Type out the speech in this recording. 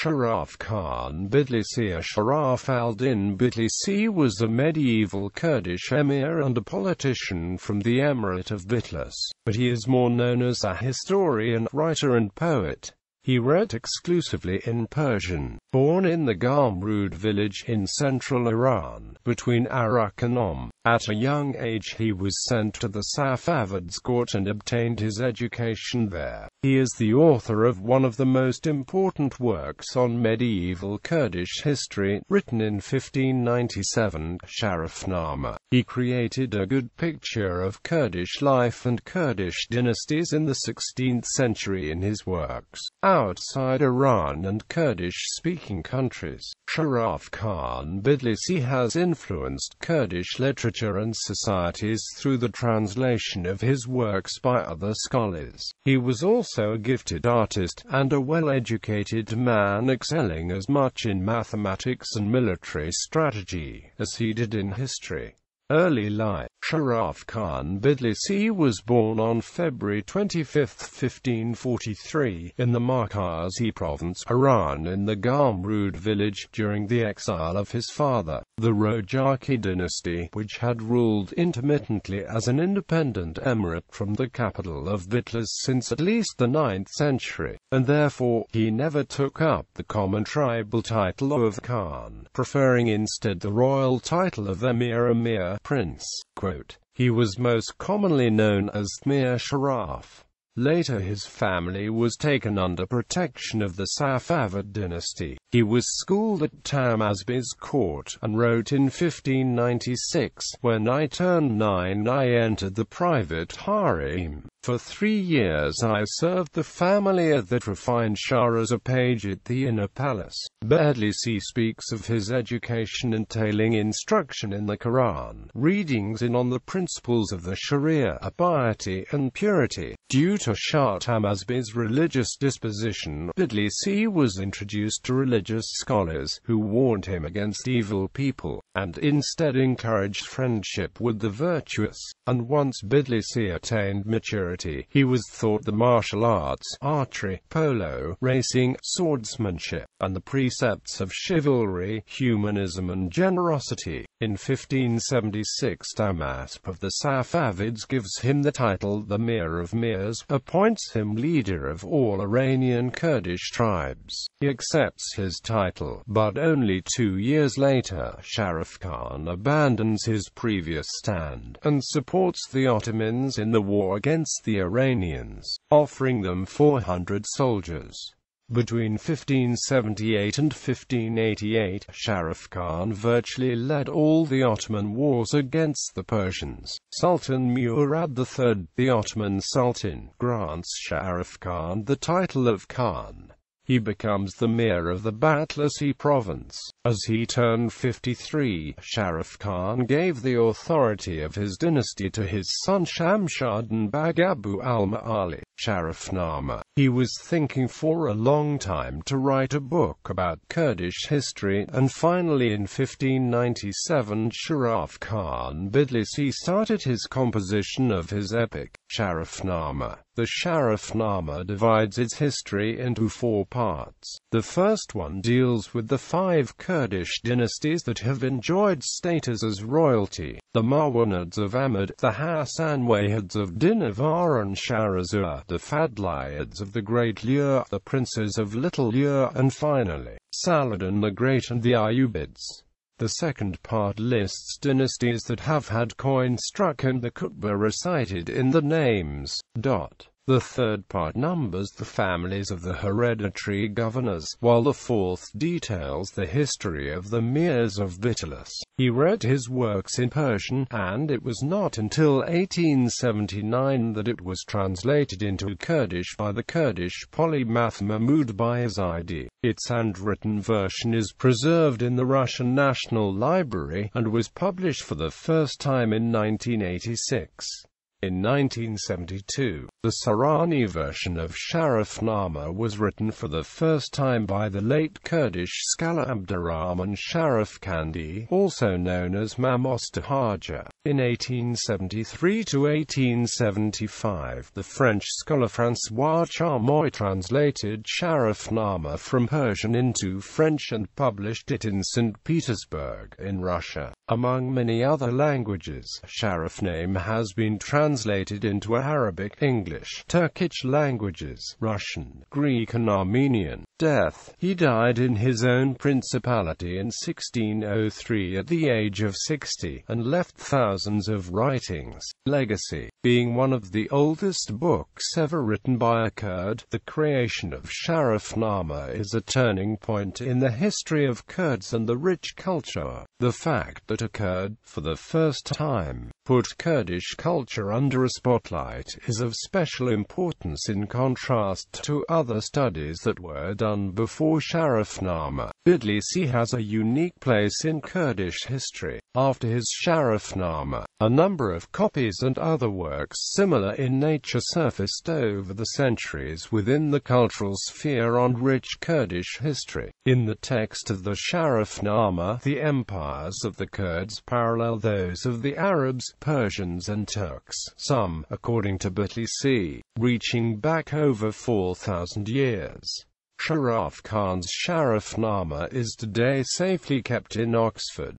Sharaf Khan Bidlisi. Sharaf al-Din Bitlisi was a medieval Kurdish emir and a politician from the Emirate of Bitlis, but he is more known as a historian, writer and poet. He wrote exclusively in Persian. Born in the Garmrood village in central Iran, between Arak and Qom, at a young age he was sent to the Safavid's court and obtained his education there. He is the author of one of the most important works on medieval Kurdish history, written in 1597, Sharafnama. He created a good picture of Kurdish life and Kurdish dynasties in the 16th century in his works. Outside Iran and Kurdish-speaking countries, Sharaf Khan Bidlisi has influenced Kurdish literature and societies through the translation of his works by other scholars. He was also a gifted artist, and a well-educated man, excelling as much in mathematics and military strategy as he did in history. Early life. Sharaf Khan Bidlisi was born on February 25, 1543, in the Markazi province, Iran, in the Garmrood village, during the exile of his father, the Rojaki dynasty, which had ruled intermittently as an independent emirate from the capital of Bitlis since at least the 9th century, and therefore, he never took up the common tribal title of Khan, preferring instead the royal title of emir, prince. Quote, he was most commonly known as Mir Sharaf. Later his family was taken under protection of the Safavid dynasty. He was schooled at Tahmasp's court, and wrote in 1596, when I turned 9 I entered the private harem. For 3 years I served the family of the refined Shah as a page at the inner palace. Bidlisi speaks of his education entailing instruction in the Quran, readings in on the principles of the Sharia, piety and purity. Due to Shah Tahmasp's religious disposition, Bidlisi was introduced to religious scholars, who warned him against evil people, and instead encouraged friendship with the virtuous. And once Bidlisi attained maturity, he was taught the martial arts, archery, polo, racing, swordsmanship, and the precepts of chivalry, humanism and generosity. In 1576 Tahmasp of the Safavids gives him the title the Mir of Mirs, appoints him leader of all Iranian Kurdish tribes. He accepts his title, but only 2 years later, Sharaf Khan abandons his previous stand, and supports the Ottomans in the war against the Iranians, offering them 400 soldiers. Between 1578 and 1588, Sharaf Khan virtually led all the Ottoman wars against the Persians. Sultan Murad III, the Ottoman Sultan, grants Sharaf Khan the title of Khan. He becomes the Mir of the Bitlisi province. As he turned 53, Sharaf Khan gave the authority of his dynasty to his son Shamshadan Beg Abu al-Ma'ali. Sharafnama. He was thinking for a long time to write a book about Kurdish history, and finally in 1597 Sharaf Khan Bidlisi started his composition of his epic, Sharafnama. The Sharafnama divides its history into 4 parts. The first one deals with the 5 Kurdish dynasties that have enjoyed status as royalty: the Marwanids of Ahmad, the Hassanwahids of Dinavar and Shahrazur, the Fadliyids of the Great Lur, the Princes of Little Lur, and finally, Saladin the Great and the Ayyubids. The second part lists dynasties that have had coins struck and the khutbah recited in the names. The third part numbers the families of the hereditary governors, while the fourth details the history of the emirs of Bitlis. He wrote his works in Persian, and it was not until 1879 that it was translated into Kurdish by the Kurdish polymath Mahmud Bayezidi. Its handwritten version is preserved in the Russian National Library, and was published for the first time in 1986. In 1972, the Sorani version of Sharafnama was written for the first time by the late Kurdish scholar Abdurrahman Sharaf Khan, also known as Mamostahaja. In 1873 to 1875, the French scholar François Chamoy translated Sharafnama from Persian into French and published it in St. Petersburg, in Russia. Among many other languages, Sharafname has been translated into Arabic, English, Turkish languages, Russian, Greek and Armenian. Death. He died in his own principality in 1603 at the age of 60, and left thousands of writings. Legacy. Being one of the oldest books ever written by a Kurd, the creation of Sharafnama is a turning point in the history of Kurds and the rich culture. The fact that a Kurd, for the first time, put Kurdish culture under a spotlight is of special importance in contrast to other studies that were done before Sharafnama. Bitlisi has a unique place in Kurdish history. After his Sharafnama, a number of copies and other works similar in nature surfaced over the centuries within the cultural sphere on rich Kurdish history. In the text of the Sharafnama, the empires of the Kurds parallel those of the Arabs, Persians and Turks, some, according to Bitlisi, reaching back over 4,000 years. Sharaf Khan's Sharafnama is today safely kept in Oxford.